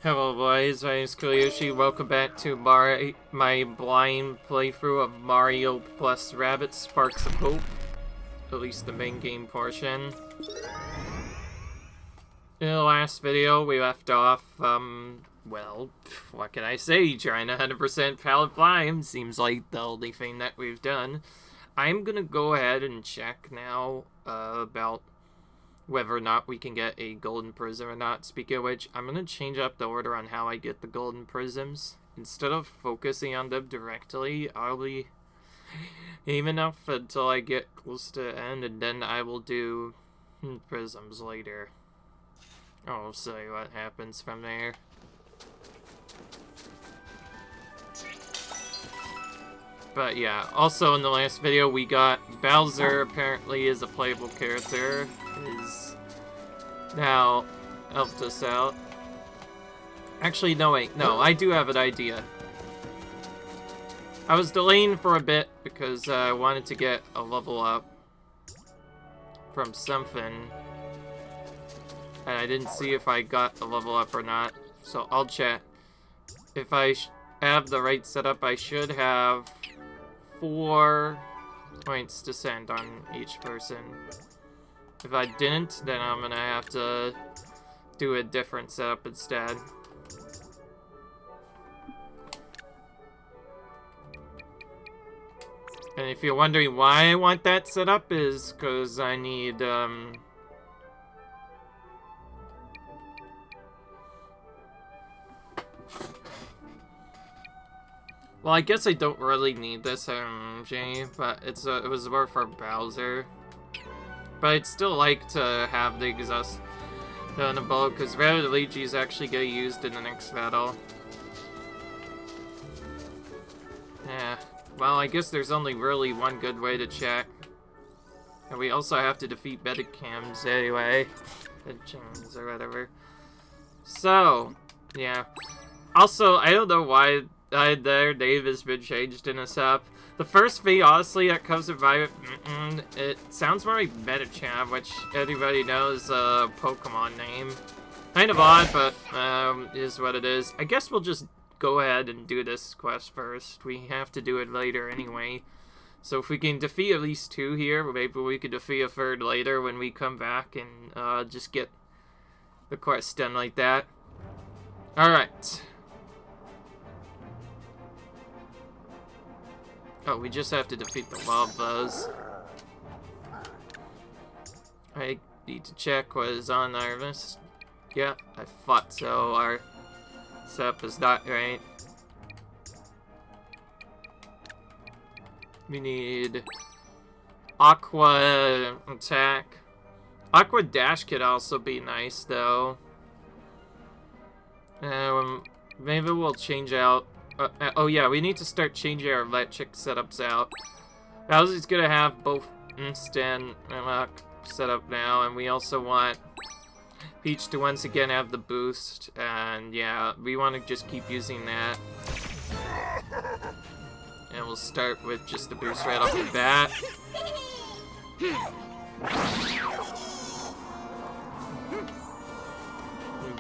Hello boys, my name is CoolYoshi. Welcome back to my blind playthrough of Mario plus Rabbids Sparks of Hope. At least the main game portion. In the last video, we left off, well, what can I say? Trying to 100% pallet blind seems like the only thing that we've done. I'm gonna go ahead and check now, about whether or not we can get a golden prism or not. Speaking of which, I'm going to change up the order on how I get the golden prisms. Instead of focusing on them directly, I'll be aiming up until I get close to the end, and then I will do prisms later. I'll show you what happens from there. But yeah, also in the last video we got Bowser apparently is a playable character. Is now helped us out. Actually, no wait, no, I do have an idea. I was delaying for a bit because I wanted to get a level up from something. And I didn't see if I got the level up or not. So I'll check. If I have the right setup, I should have 4 points to send on each person. If I didn't, then I'm gonna have to do a different setup instead. And if you're wondering why I want that setup, is because I need, well, I guess I don't really need this MJ, but it was more for Bowser. But I'd still like to have the exhaust on the bow, because Rabbid Luigi's actually get used in the next battle. Yeah, well, I guess there's only really one good way to check. And we also have to defeat Medicams anyway. Medicams or whatever. So, yeah. Also, I don't know why their name has been changed in this app. The first thing, honestly, that comes to mind, it sounds more like Medicham, which everybody knows a Pokemon name. Kind of odd, but is what it is. I guess we'll just go ahead and do this quest first. We have to do it later anyway. So if we can defeat at least 2 here, maybe we could defeat a 3rd later when we come back and just get the quest done like that. Alright. Oh, we just have to defeat the Lobos. I need to check what is on our list. Yeah, I thought so. Our setup is not right. We need Aqua attack. Aqua dash could also be nice, though. Maybe we'll change out. Oh yeah, we need to start changing our electric setups out. Bowser's gonna have both instant and lock set up now, and we also want Peach to once again have the boost, and yeah, we want to just keep using that. And we'll start with just the boost right off the bat.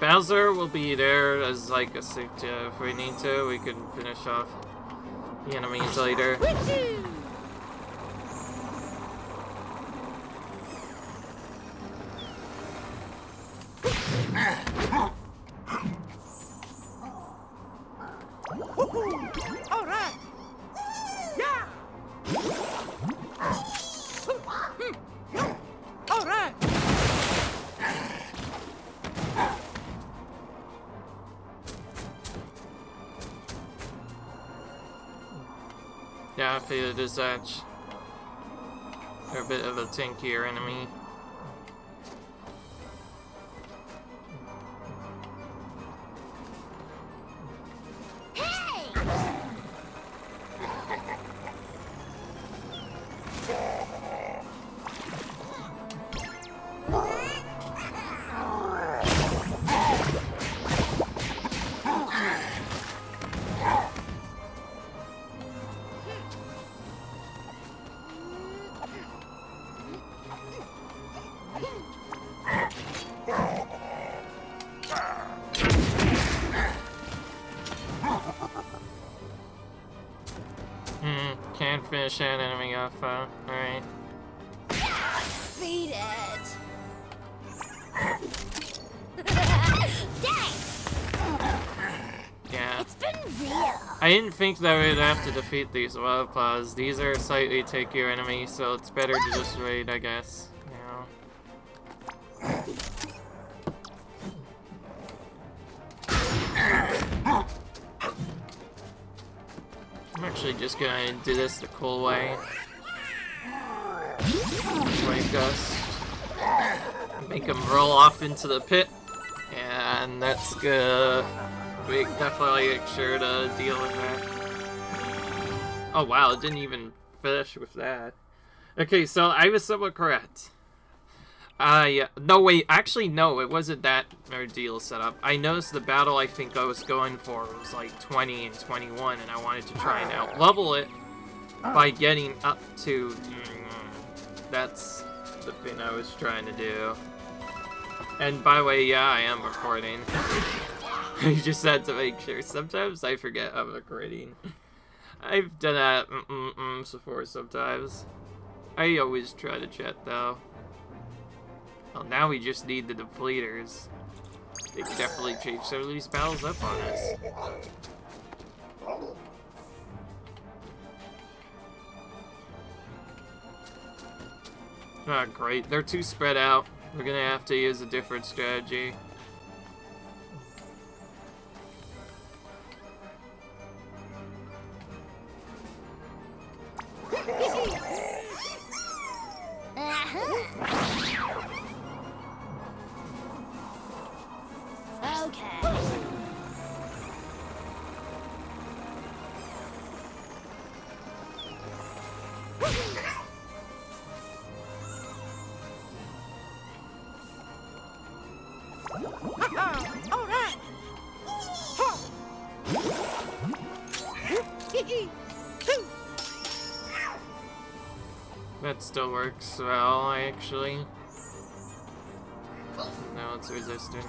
Bowser will be there as like a safety if we need to. We can finish off the enemies later. All right. Yeah. All right. Yeah, I feel it is such. They're a bit of a tankier enemy. can't finish that enemy off, alright. Beat it. Dang! Yeah. It's been real. I didn't think that we'd have to defeat these Wildpaws. These are slightly tankier enemies, so it's better to just wait, I guess. I'm actually just gonna do this the cool way. Wave Gust. Make him roll off into the pit. And that's gonna definitely make sure to deal with that. Oh wow, it didn't even finish with that. Okay, so I was somewhat correct. No wait, actually no, it wasn't that ordeal setup. I noticed the battle I think I was going for was like 20 and 21, and I wanted to try and out-level it by getting up to... that's the thing I was trying to do. And by the way, yeah, I am recording. I just had to make sure. Sometimes I forget I'm recording. I've done that before sometimes. I always try to chat though. Well, now we just need the depleters. They can definitely change some of these battles up on us. Ah, great. They're too spread out. We're gonna have to use a different strategy. That still works well, actually. No, it's resistant.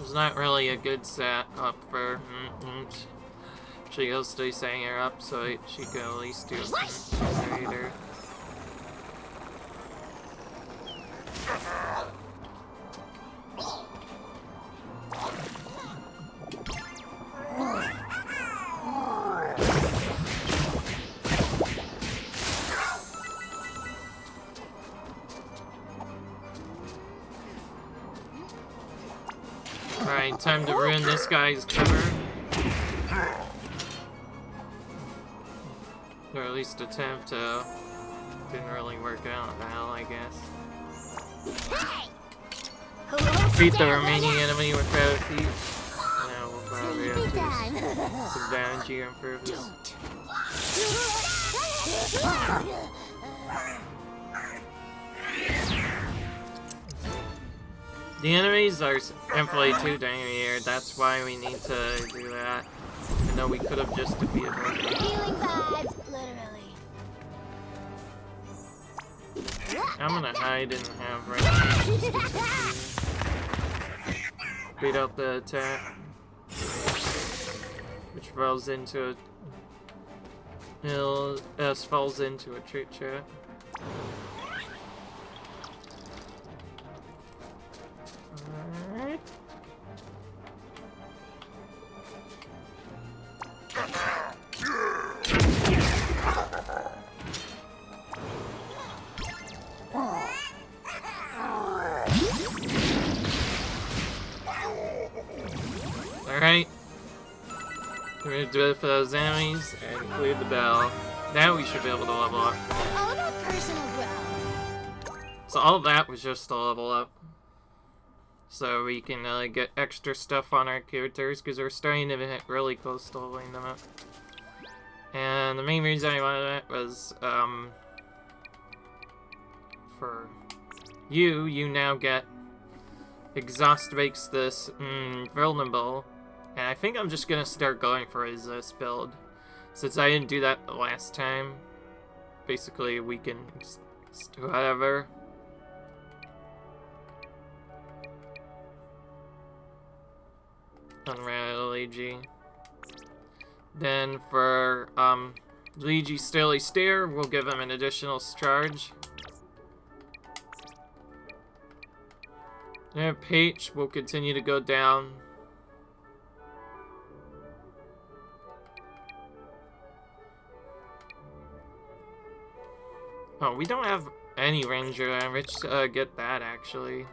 It's not really a good set up for she will stay setting her up so she can at least do a generator. Alright, time to ruin this guy's cover. Or at least attempt to. Didn't really work out well, I guess. Beat the remaining enemy with better feet. Now we'll probably have to do some damage here on purpose. The enemies are simply too dang here, that's why we need to do that. Even though we could have just defeated them. Healing vibes, literally. I'm gonna hide and have right. Beat out the attack. Which falls into a... falls into a trick chat. Alright. Alright. We're gonna do it for those enemies and clear the bell. Now we should be able to level up. All about personal growth. So all of that was just to level up. So we can get extra stuff on our characters, because we're starting to get really close to leveling them up. And the main reason I wanted it was, for you now get Exhaust makes this vulnerable. And I think I'm just gonna start going for resist build. Since I didn't do that the last time. Basically, we can just do whatever. on Luigi. Then for Luigi's Stilly Stare, we'll give him an additional charge. And Peach will continue to go down. Oh, we don't have any Ranger damage to get that, actually.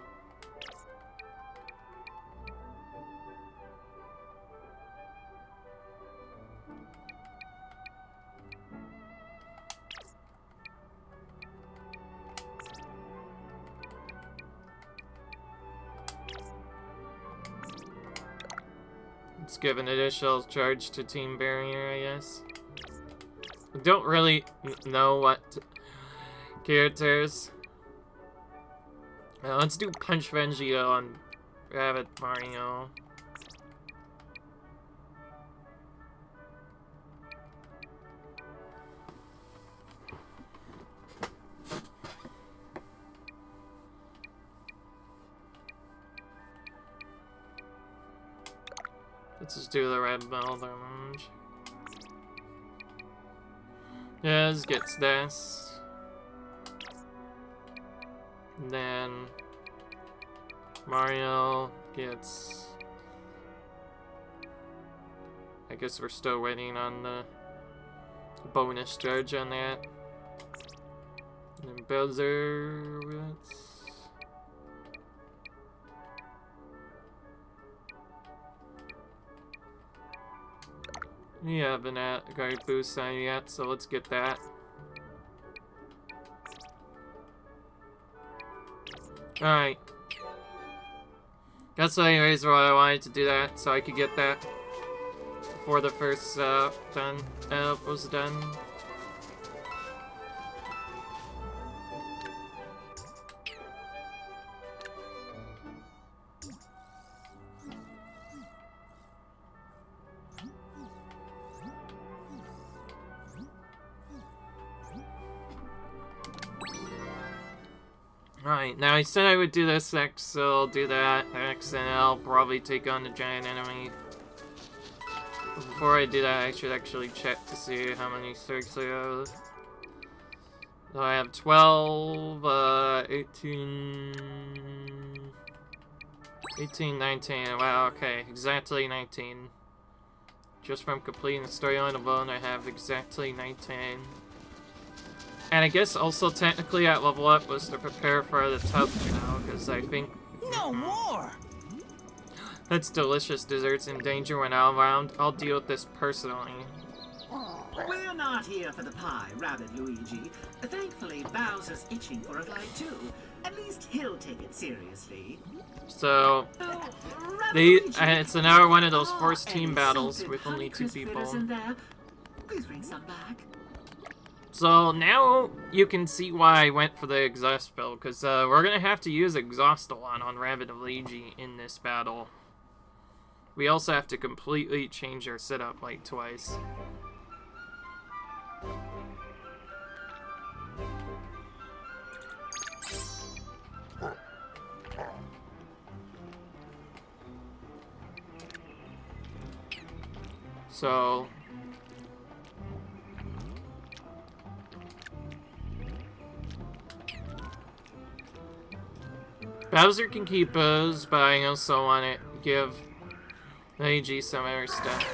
Let's give an additional charge to Team Barrier, I guess. I don't really know what characters. Let's do Punch Vengeo on Rabbid Mario. Let's just do the red bell damage. Yes, gets this. Then Mario gets... I guess we're still waiting on the bonus charge on that. And then Bowser gets... We haven't got a boost on yet, so let's get that. Alright. That's anyways why I wanted to do that, so I could get that before the first was done. Alright, now I said I would do this next, so I'll do that next, and I'll probably take on the giant enemy. Before I do that, I should actually check to see how many strikes I have. So I have 12, 18, 19, wow, okay, exactly 19. Just from completing the storyline alone, I have exactly 19. And I guess also technically at level up was to prepare for the tub now, because I think... No more! That's delicious desserts in danger when I'm around. I'll deal with this personally. We're not here for the pie, Rabbid Luigi. Thankfully, Bowser's itching for a glide too. At least he'll take it seriously. So, Luigi, it's another one of those forced team battles with only 2 people. Please bring some back. So now you can see why I went for the exhaust build, because we're going to have to use exhaust a lot on Rabbid Luigi in this battle. We also have to completely change our setup like twice. So... Bowser can keep those, but I also want to give Luigi some other stuff.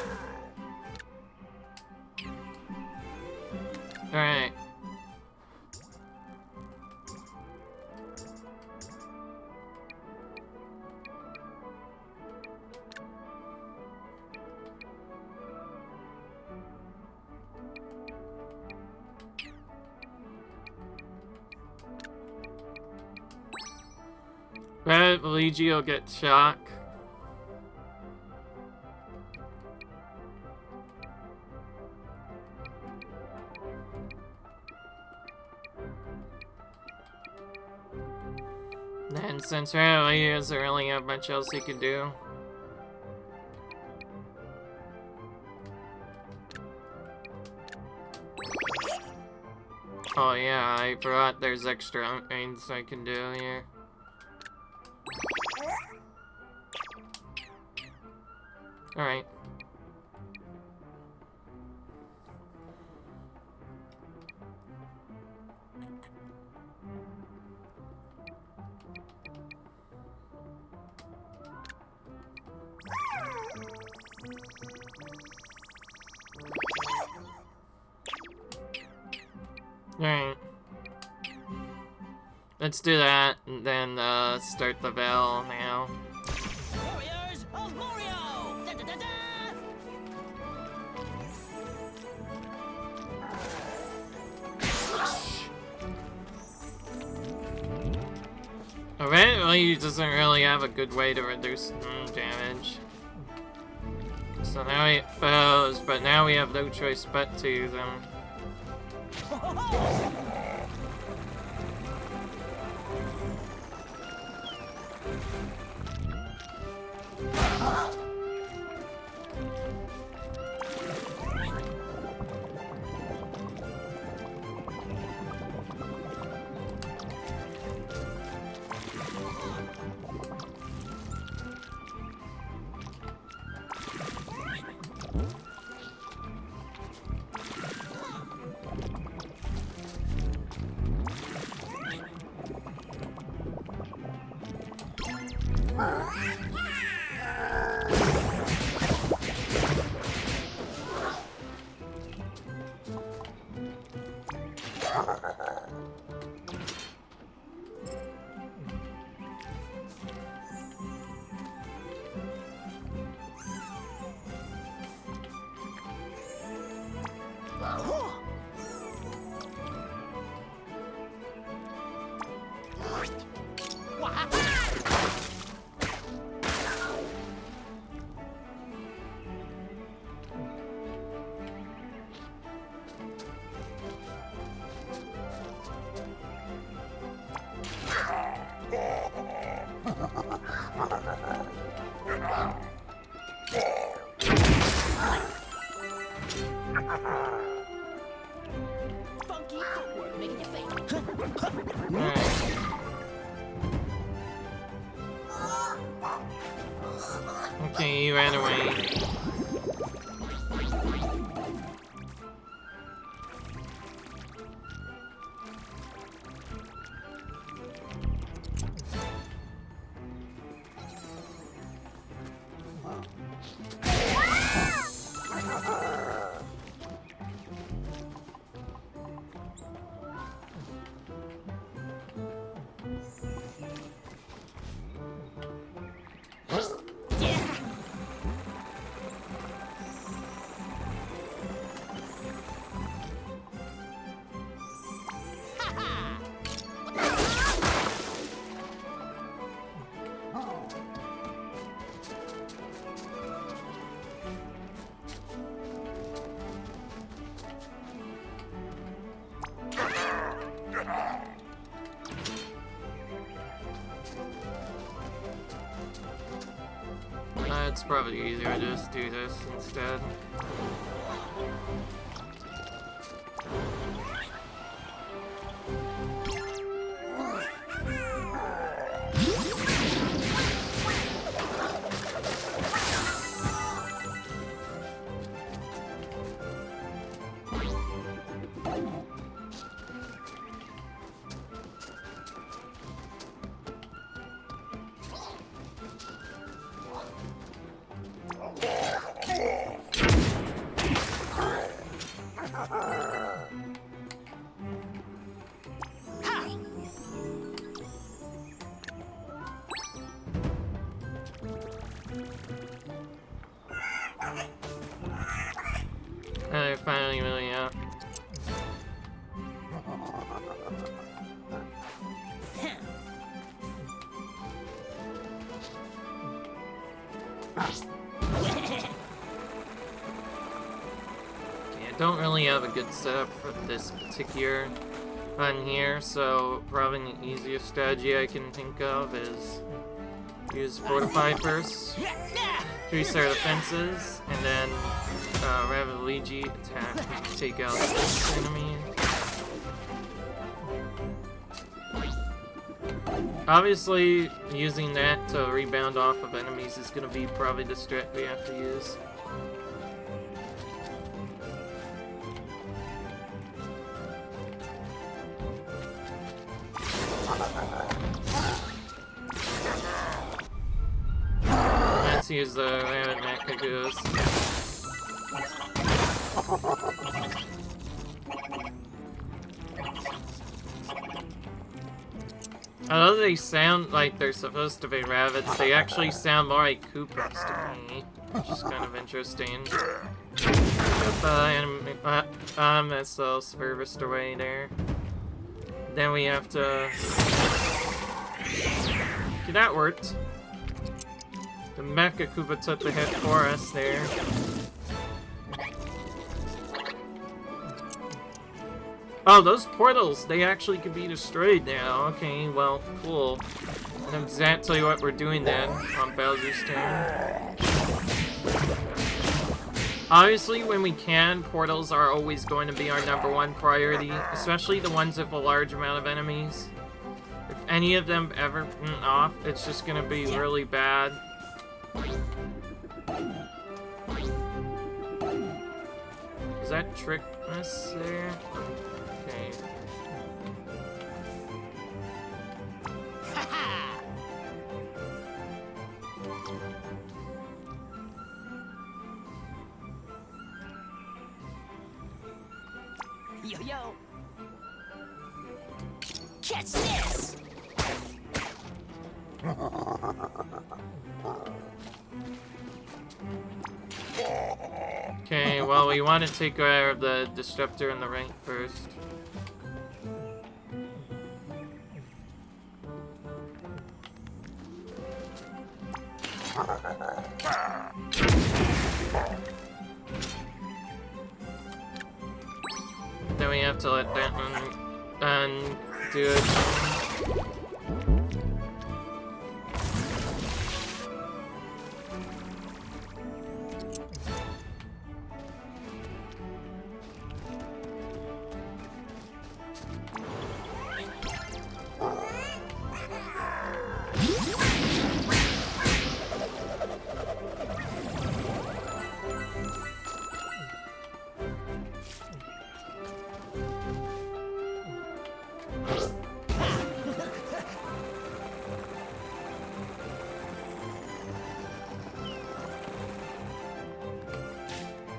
Alright. Luigi will get shock. And since really doesn't really have much else he can do. Oh yeah, I forgot there's extra things I can do here. Alright. Alright. Let's do that, and then start the bell now. Warriors of Mario! Da, da, da, da. Apparently, he doesn't really have a good way to reduce damage. So now he fails, but now we have no choice but to use them. Funky footwork making you faint. Alright. Okay, he ran away. It's probably easier to just do this instead. They're finally really up. I don't really have a good setup for this particular one here, so probably the easiest strategy I can think of is use Fortify first, restart the fences, and then Luigi attack to take out this enemy. Obviously, using that to rebound off of enemies is going to be probably the strat we have to use. Let's use the Rabbid Mecha Goose. Although they sound like they're supposed to be rabbits, they actually sound more like Koopas to me, which is kind of interesting. That's all serviced away there. Then we have to... Okay, that worked. The Mecha Koopa took the hit for us there. Oh, those portals, they actually can be destroyed now. Okay, well, cool. I know exactly what we're doing then on Bowser's turn. Obviously, when we can, portals are always going to be our #1 priority, especially the ones with a large amount of enemies. If any of them ever off, it's just going to be really bad. Is that trick us there? Okay. Yo yo. Catch this. Okay, well, we want to take care of the disruptor in the rank first. Then we have to let that one undo it.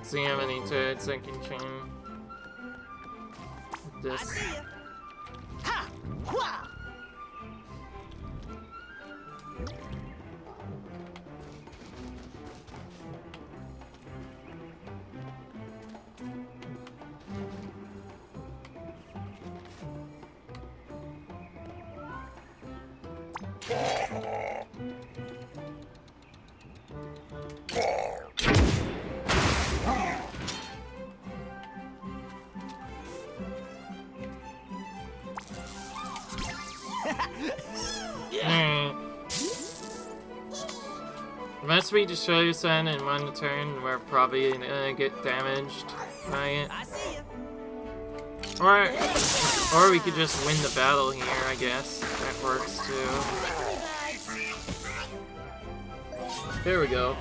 See how many turrets I can chain with I this. see ya. Ha! Wah! Unless we destroy this one in one turn, we're probably gonna get damaged by it. I see ya. Or we could just win the battle here, I guess. That works too. There we go.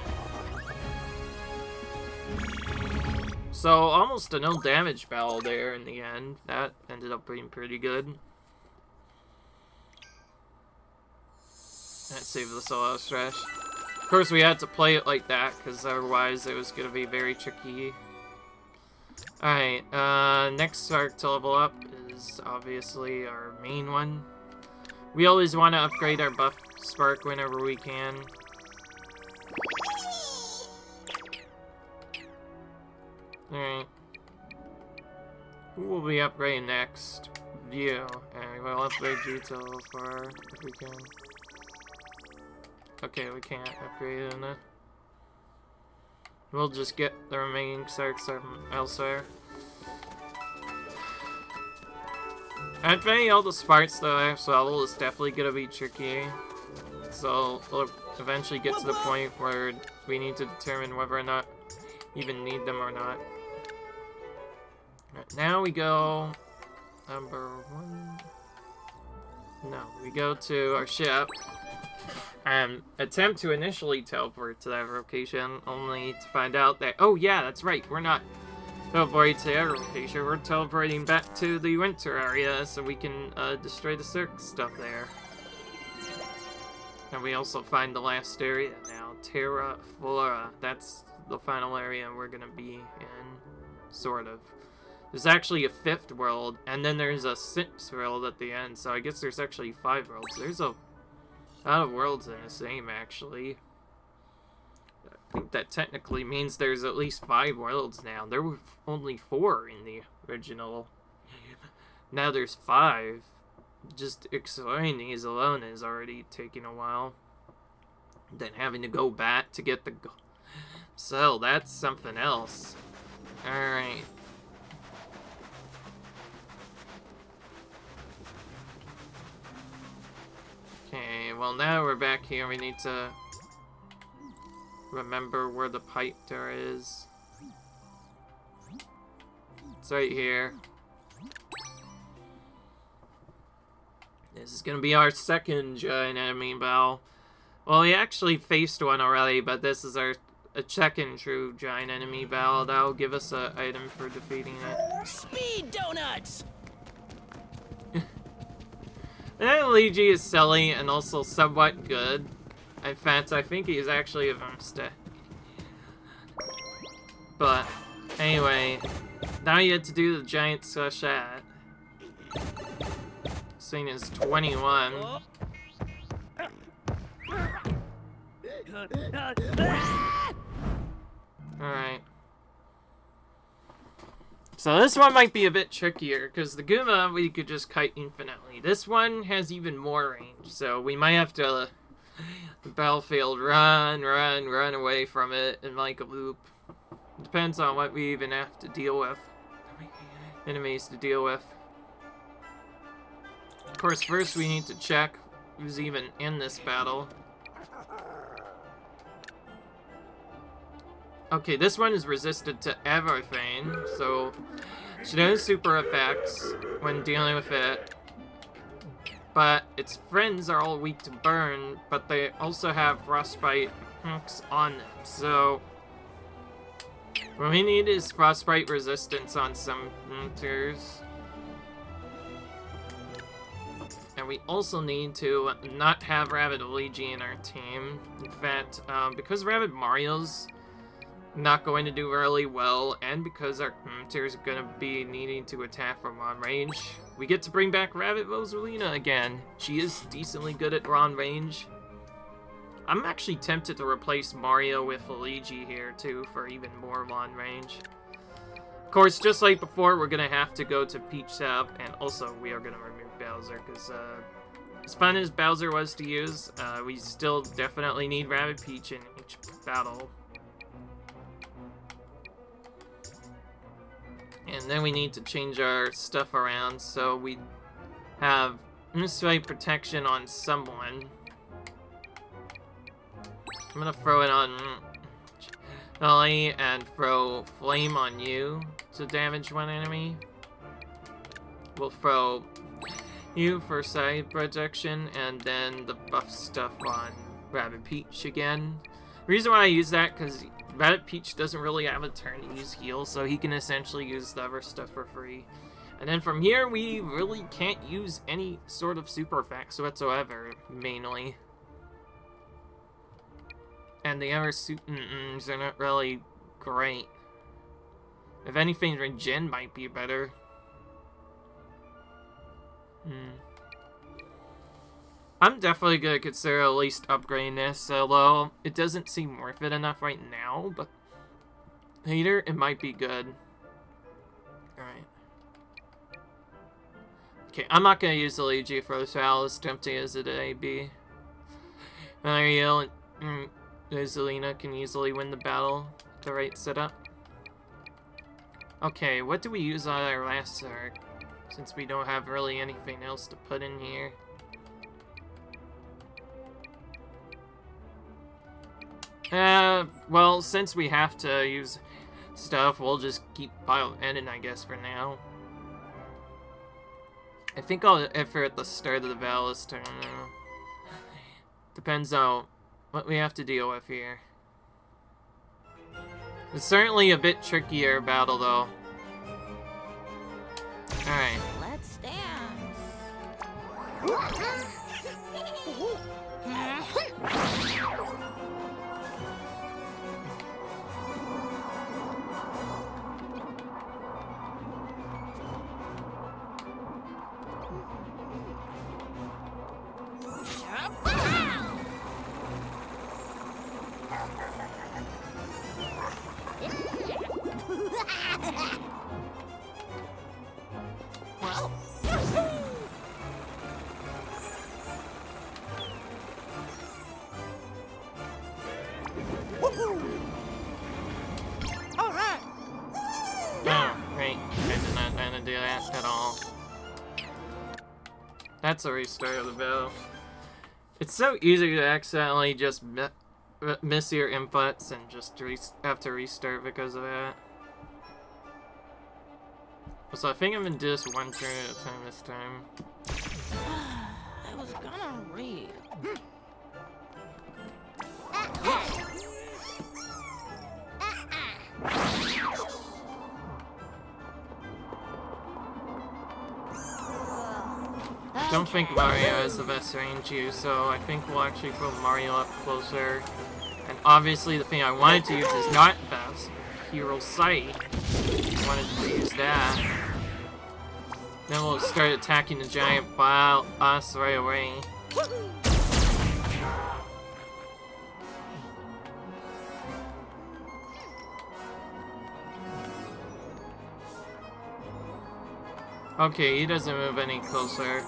So, almost a no damage battle there in the end. That ended up being pretty good. That saved us a lot of stress. Of course, we had to play it like that, because otherwise it was going to be very tricky. Alright, next spark to level up is obviously our main one. We always want to upgrade our buff spark whenever we can. Alright. Who will we upgrade next? You. Alright, we'll upgrade you to level 4 if we can. Okay, we can't upgrade it. We'll just get the remaining sparks from elsewhere. Upgrading all the sparks though next level is definitely gonna be tricky. So we'll eventually get to the point where we need to determine whether or not we even need them or not. Right, now we go number 1. No, we go to our ship and attempt to initially teleport to that location, only to find out that, oh yeah, that's right, we're not teleporting to that location, we're teleporting back to the winter area so we can destroy the circus stuff there. And we also find the last area now, Terra Flora. That's the final area we're gonna be in, sort of. There's actually a 5th world, and then there's a 6th world at the end, so I guess there's actually 5 worlds. There's a lot of worlds in this game, actually. I think that technically means there's at least 5 worlds now. There were only 4 in the original. Now there's 5. Just exploring these alone is already taking a while. Then having to go back to get the so that's something else. Alright. Okay, well now we're back here. We need to remember where the pipe door is. It's right here. This is gonna be our second giant enemy battle. Well, we actually faced one already, but this is our second true giant enemy battle. That'll give us an item for defeating it. Speed donuts! And Luigi is silly and also somewhat good. In fact, I think he's actually a mistake. But anyway, now you have to do the giant sachet. This thing is 21. Alright. So this one might be a bit trickier, because the Goomba we could just kite infinitely. This one has even more range, so we might have to the battlefield run away from it in like a loop. Depends on what we even have to deal with. Enemies to deal with. Of course, first we need to check who's even in this battle. Okay, this one is resistant to everything, so she does super effects when dealing with it. But its friends are all weak to burn, but they also have frostbite hooks on them, so what we need is frostbite resistance on some hunters. And we also need to not have Rabbid Luigi in our team. In fact, because Rabbid Mario's not going to do really well, and because our hunters are going to be needing to attack from long range, we get to bring back Rabbid Rosalina again. She is decently good at long range. I'm actually tempted to replace Mario with Luigi here too for even more long range. Of course, just like before, we're going to have to go to Peach Sap, and also we are going to remove Bowser, because as fun as Bowser was to use, we still definitely need Rabbid Peach in each battle. And then we need to change our stuff around so we have Misfight protection on someone. I'm gonna throw it on Nolly and throw Flame on you to damage one enemy. We'll throw you for side protection, and then the buff stuff on Rabbid Peach again. The reason why I use that, because Rabbid Peach doesn't really have a turn to use heal, so he can essentially use the other stuff for free. And then from here, we really can't use any sort of super effects whatsoever, mainly. And the other super-ns are not really great. If anything, Regen might be better. I'm definitely gonna consider at least upgrading this, although it doesn't seem worth it enough right now, but later it might be good. Alright. Okay, I'm not gonna use the Luigi for this battle, as tempting as it may be. Mario and Rosalina can easily win the battle with the right setup. Okay, what do we use on our last arc? Since we don't have really anything else to put in here. Well, since we have to use stuff, we'll just keep ending, I guess, for now. I think I'll effort at the start of the battle this time. Depends on what we have to deal with here. It's certainly a bit trickier battle, though. Alright. Let's dance. Well. All right. Oh, right. I did not plan to do that at all. That's a restart of the battle. It's so easy to accidentally just miss your inputs and just have to restart because of that. So I think I'm gonna do this one turn at a time this time. I was gonna read. Don't think Mario has the best range here, so I think we'll actually put Mario up closer. And obviously the thing I wanted to use is not best. Hero Sight. I wanted to use that. Then we'll start attacking the giant boss right away. Okay, he doesn't move any closer.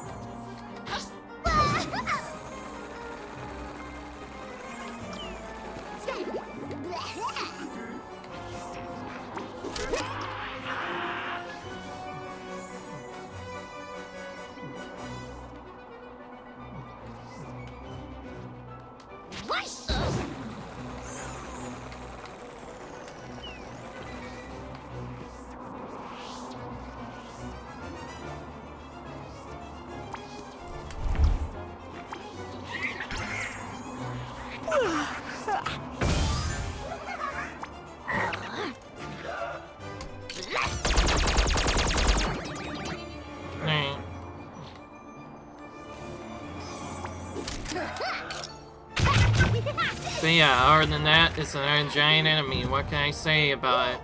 But yeah, other than that, it's another giant enemy. What can I say about it?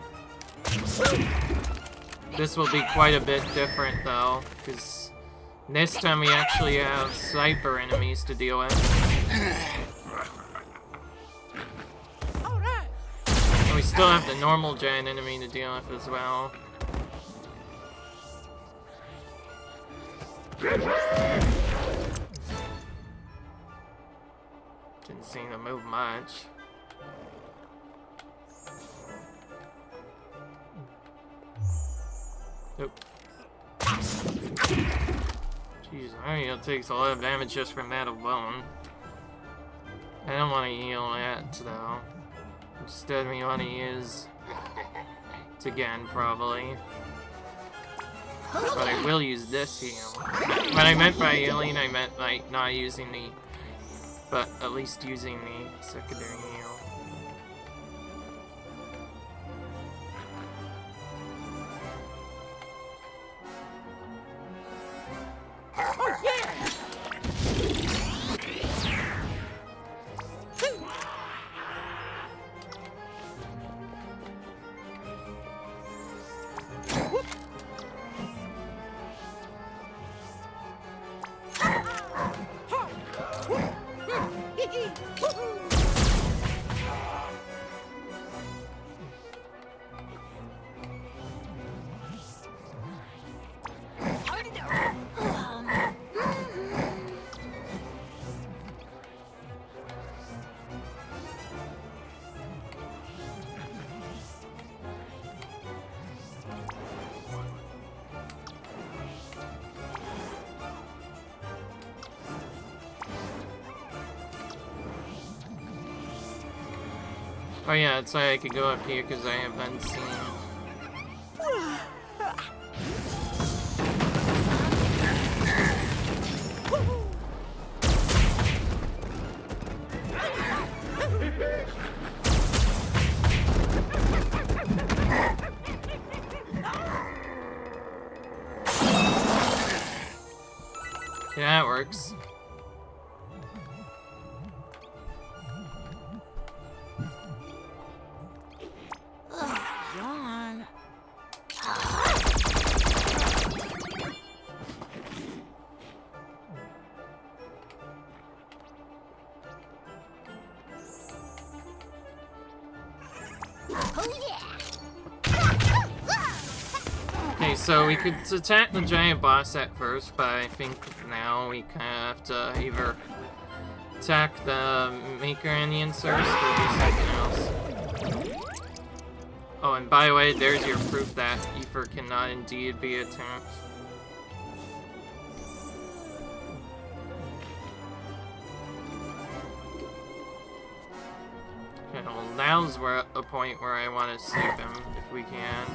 This will be quite a bit different though, because this time we actually have sniper enemies to deal with. And we still have the normal giant enemy to deal with as well. Didn't seem to move much. Nope. Jeez, Mario takes a lot of damage just from that alone. I don't want to heal that though. Instead, we want to use it again, probably. But I will use this heal. What I meant by healing, I meant like not using the, but at least using the secondary heal. Oh yeah! Oh yeah, it's like I could go up here because I haven't seen. Yeah, that works. Yawn. Oh yeah. Okay, so we could attack the giant boss at first, but I think now we kind of have to either attack the Maker Onions first or do something else. Oh, and by the way, there's your proof that Ether cannot indeed be attacked. Okay, well now's where a point where I want to save him, if we can.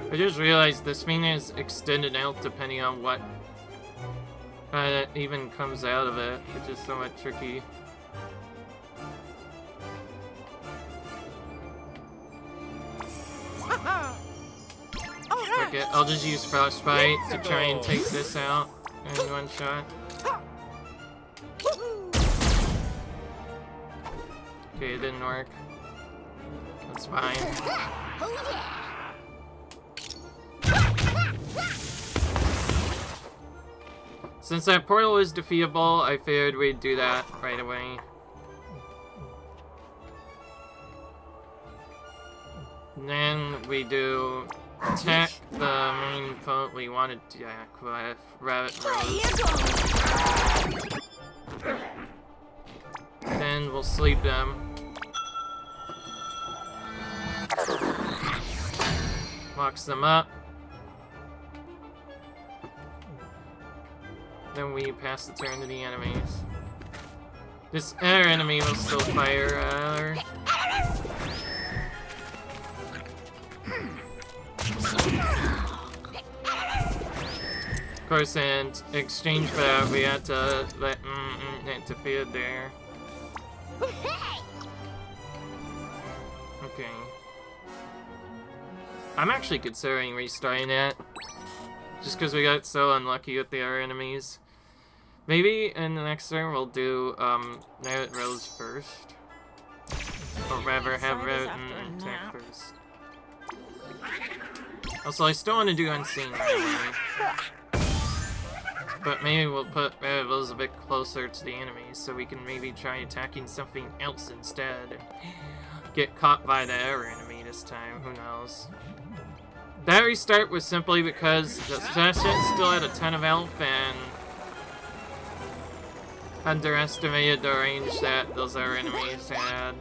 I just realized this thing is extended out depending on what even comes out of it, which is somewhat tricky. Fuck it, I'll just use Frostbite to try and take this out in one shot. Okay, it didn't work. That's fine. Oh yeah. Since that portal is defeatable, I figured we'd do that right away. And then we do attack the main foe we wanted to attack with Rabbit Rose. Then we'll sleep them. Locks them up. Then we pass the turn to the enemies. This other enemy will still fire at her. Of course, in exchange for that, we had to let it defeated there. Okay. I'm actually considering restarting it. Just because we got so unlucky with the other enemies. Maybe in the next turn we'll do Rabbit Rose first. Or rather have Rabbit attack first. Also, I still want to do Unseen right away. But maybe we'll put Rabbit Rose a bit closer to the enemies so we can maybe try attacking something else instead. And get caught by the other enemy this time, who knows. That restart was simply because the session still had a ton of health and underestimated the range that those other enemies had.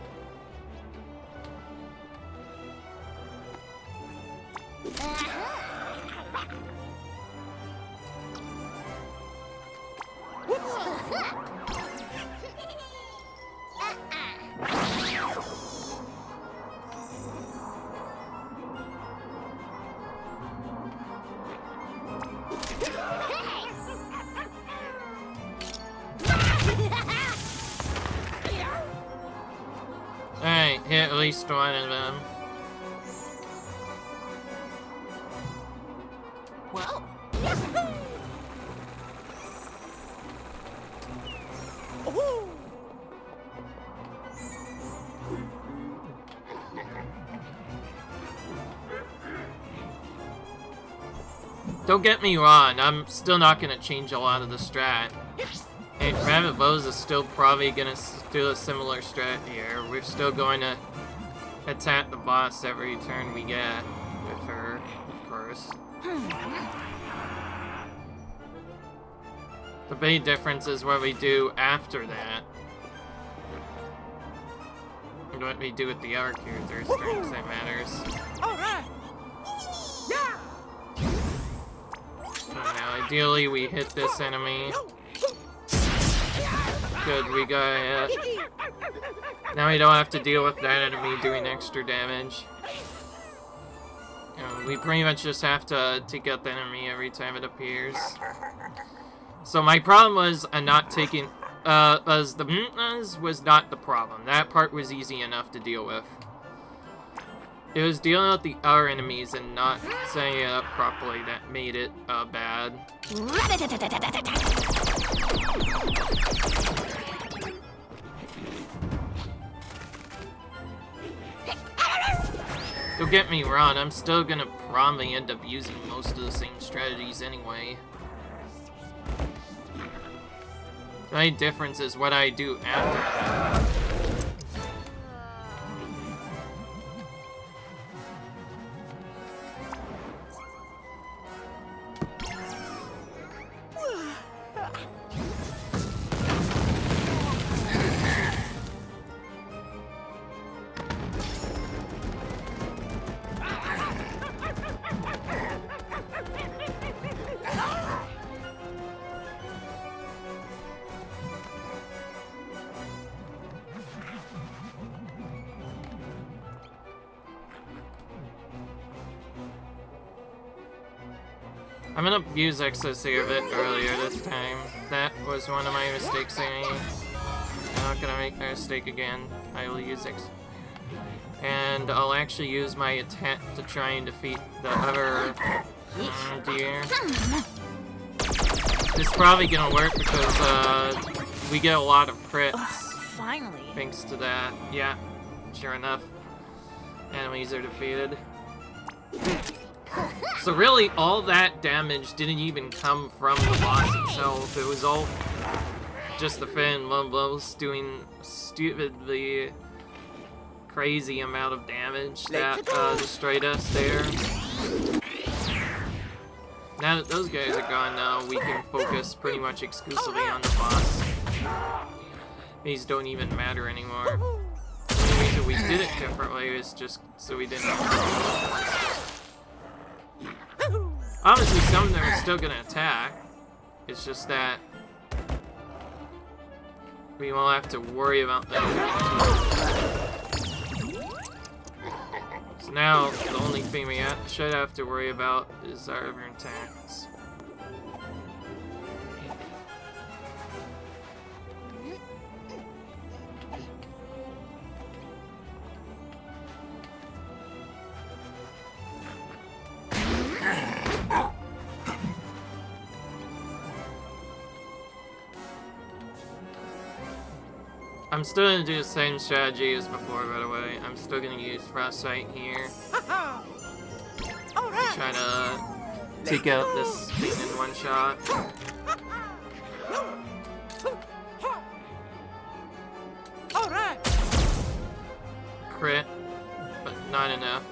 Alright, hit at least one of them. Well. Don't get me wrong, I'm still not gonna change a lot of the strat. And Rabbit Rose is still probably gonna do a similar strat here. We're still going to attack the boss every turn we get with her, of course. The big difference is what we do after that. And what we do with the other characters, strengths that matters. All right. Yeah. Ideally, we hit this enemy. Good, we got it. Now we don't have to deal with that enemy doing extra damage. We pretty much just have to take out the enemy every time it appears. So my problem was not taking... was not the problem. That part was easy enough to deal with. It was dealing with the other enemies and not setting it up properly that made it bad. Don't get me wrong, I'm still gonna probably end up using most of the same strategies anyway. The only difference is what I do after. I'm gonna use excess air a bit earlier this time. That was one of my mistakes I made. I'm not gonna make that mistake again. I will use X. And I'll actually use my attack to try and defeat the other deer. This is probably gonna work because we get a lot of crits. Finally. Thanks to that. Yeah, sure enough. Enemies are defeated. So really, all that damage didn't even come from the boss itself. It was all just the fan Mumbles doing stupidly crazy amount of damage that destroyed us there. Now that those guys are gone now, we can focus pretty much exclusively on the boss. These don't even matter anymore. The only reason we did it differently is just so we didn't Obviously, some of them are still gonna attack. It's just that we won't have to worry about them. So now, the only thing we should have to worry about is our other attacks. I'm still gonna do the same strategy as before, by the way. I'm still gonna use Frostbite here. Try to take out this thing in one shot. Crit, but not enough.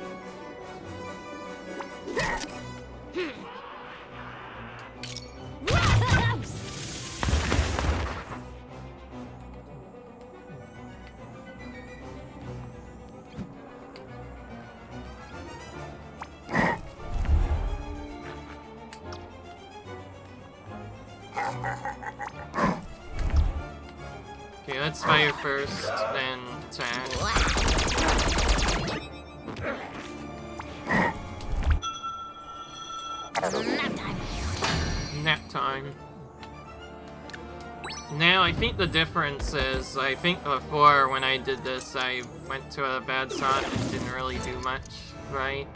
Okay, let's fire first, then attack. Nap time. Now, I think the difference is, I think before when I did this, I went to a bad spot and didn't really do much, right?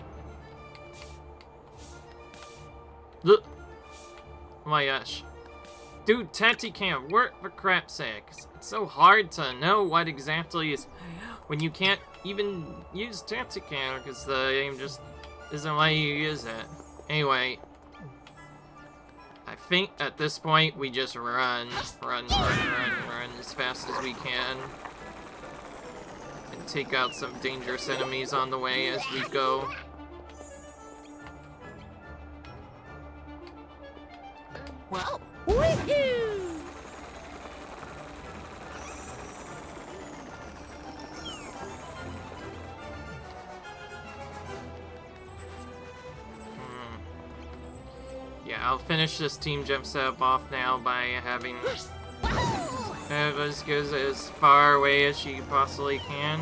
Look! Oh my gosh. Dude, Tacticam, work for crap's sake. It's so hard to know what exactly is when you can't even use Tacticam because the game just isn't letting you use it. Anyway, I think at this point we just run as fast as we can and take out some dangerous enemies on the way as we go. Whoa! Woohoo! Yeah, I'll finish this team jump setup off now by having Eva's goes as far away as she possibly can.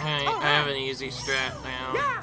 I have an easy strat now.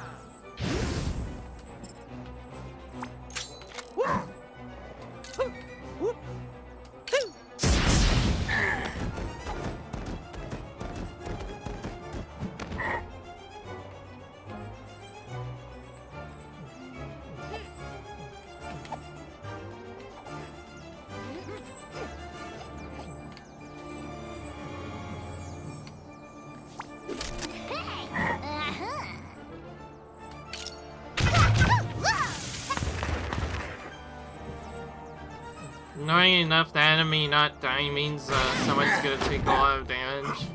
Annoying enough, the enemy not dying means someone's gonna take a lot of damage.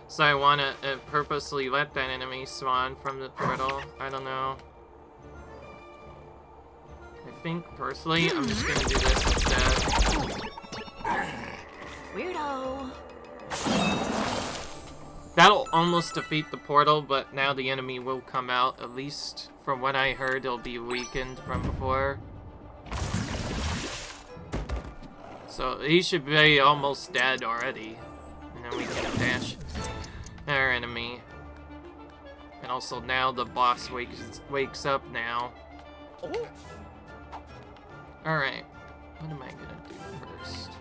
So I want to purposely let that enemy spawn from the portal. I don't know. I think, personally, I'm just gonna do this instead. Weirdo. That'll almost defeat the portal, but now the enemy will come out. At least, from what I heard, it'll be weakened from before. So he should be almost dead already. And then we can dash our enemy. And also now the boss wakes up now. Alright. What am I gonna do first?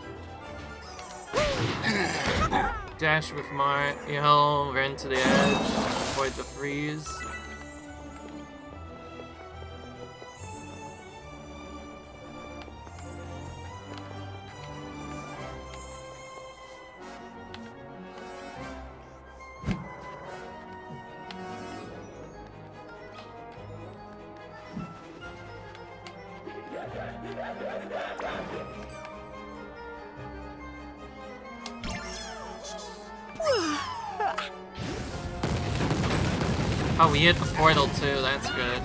Dash with Mario, run to the edge, avoid the freeze. Oh, we hit the portal too, that's good.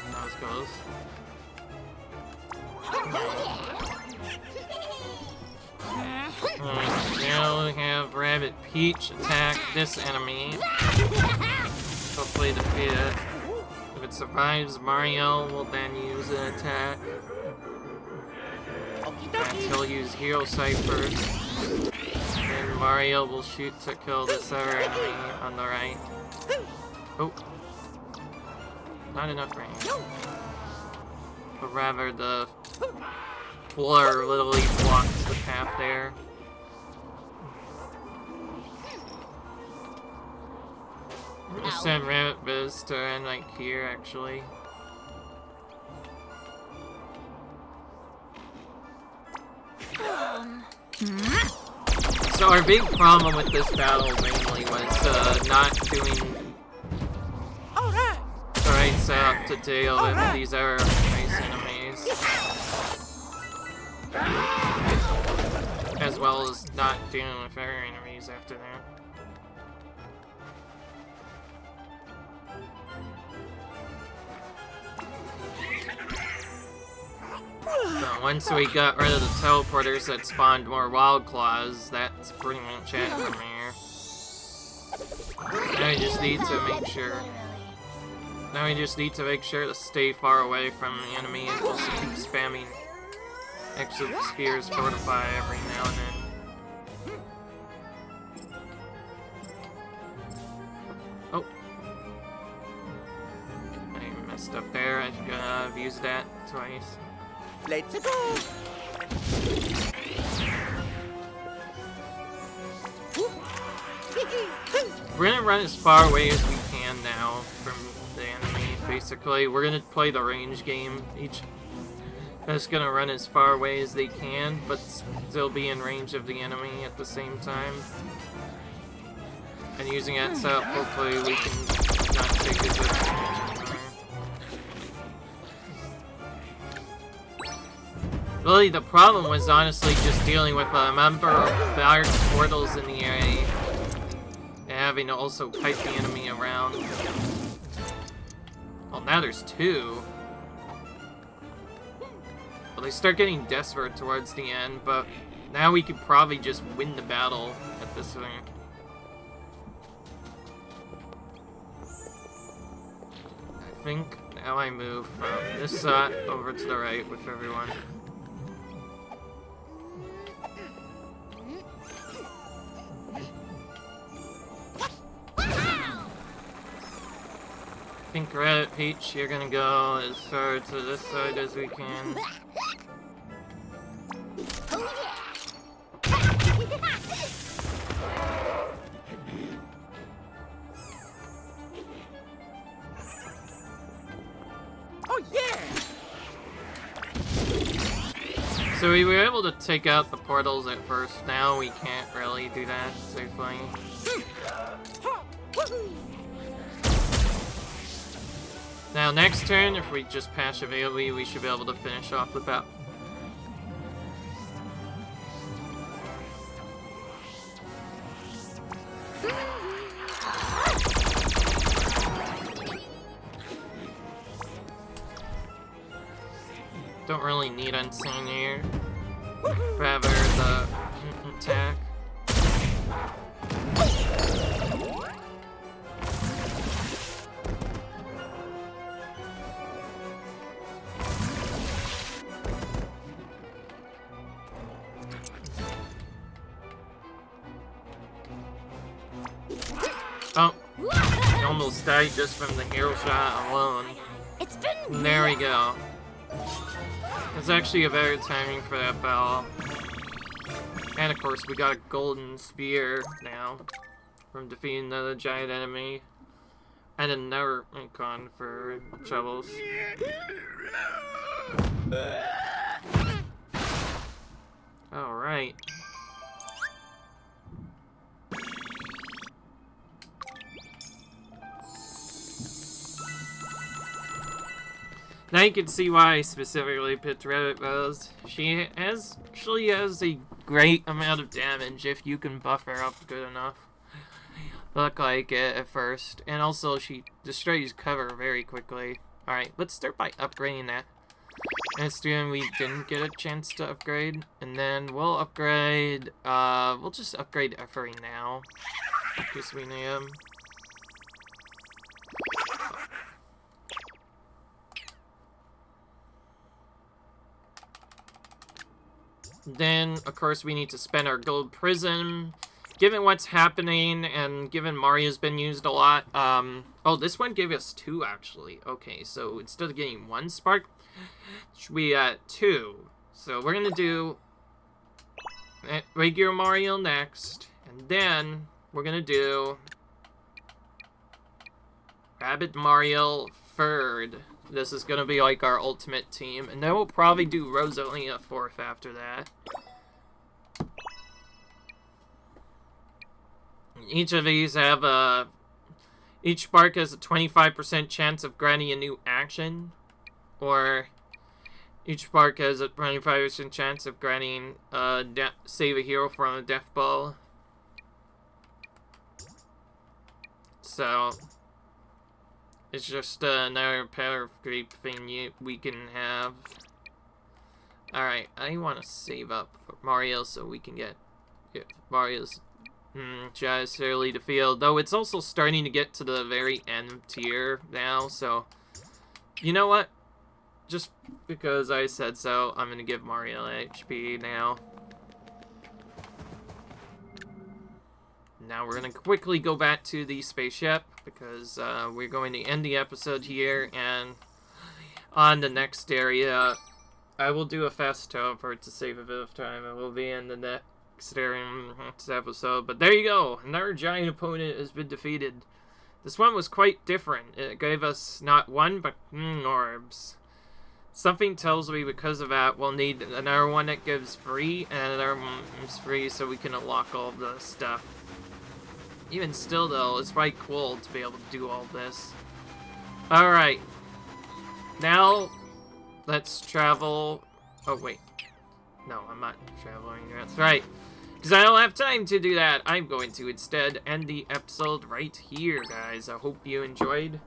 That was close. Now we have Rabbit Peach attack this enemy. Hopefully defeat it. If it survives, Mario will then use an attack. And he'll use Hero Sight first. Then Mario will shoot to kill this other enemy on the right. Oh. Not enough range. But rather the floor literally blocks the path there. I'm gonna send Rabbids to end like here actually. So our big problem with this battle mainly was not doing the right setup to deal with these other nice enemies. As well as not dealing with other enemies after that. So once we got rid of the teleporters that spawned more wild claws, that's pretty much it from here. Now we just need to make sure. Now we just need to make sure to stay far away from the enemy and just keep spamming extra spears fortify every now and then. Oh. I messed up there. I should have used that twice. Let's go! We're gonna run as far away as we can now from the enemy, basically. We're gonna play the range game. They're just gonna run as far away as they can, but still be in range of the enemy at the same time. And using that setup, hopefully we can not take as much damage anymore. Really, the problem was honestly just dealing with a number of large portals in the area and having to also pipe the enemy around. Well, now there's two. Well, they start getting desperate towards the end, but now we could probably just win the battle at this point. I think now I move from this side over to the right with everyone. I think Rabbit Peach, you're gonna go as far to this side as we can. Oh yeah! So we were able to take out the portals at first. Now we can't really do that safely. Now next turn, if we just pass AoE, we should be able to finish off the battle. Don't really need Unseen here. Rather the attack. Oh, he almost died just from the hero shot alone. It's been There we go. It's actually a better timing for that battle. And of course, we got a golden spear now from defeating the giant enemy. And another icon for Troubles. Alright. Now you can see why I specifically picked Rabbit Rose. She actually has a great amount of damage if you can buff her up good enough. Look like it at first. And also she destroys cover very quickly. Alright, let's start by upgrading that. Next turn we didn't get a chance to upgrade. And then we'll upgrade, we'll just upgrade Effery now. Because we need him. Then, of course, we need to spend our gold prism. Given what's happening, and given Mario's been used a lot, oh, this one gave us 2, actually. Okay, so instead of getting 1 spark, we got 2. So we're gonna do regular Mario next, and then we're gonna do Rabbid Mario third. This is gonna be like our ultimate team, and then we'll probably do Rosalia 4th after that. Each of these have each spark has a 25% chance of granting a new action, or each spark has a 25% chance of granting save a hero from a death ball. So it's just another power creep thing we can have. Alright, I want to save up for Mario so we can get Mario's just early to field. Though it's also starting to get to the very end tier now, so you know what? Just because I said so, I'm going to give Mario HP now. Now we're going to quickly go back to the spaceship, because we're going to end the episode here, and on the next area, I will do a fast teleport to save a bit of time, and we'll be in the next area next episode. But there you go, another giant opponent has been defeated. This one was quite different. It gave us not 1, but orbs. Something tells me because of that, we'll need another one that gives free, and another one is free so we can unlock all the stuff. Even still, though, it's quite cool to be able to do all this. Alright. Now, let's travel... Oh, wait. No, I'm not traveling. That's right. Because I don't have time to do that. I'm going to instead end the episode right here, guys. I hope you enjoyed.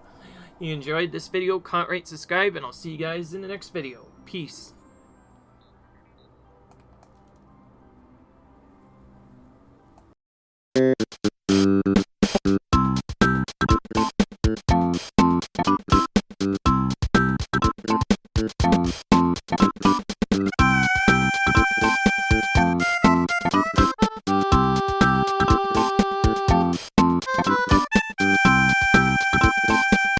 You enjoyed this video. Comment, rate, subscribe, and I'll see you guys in the next video. Peace.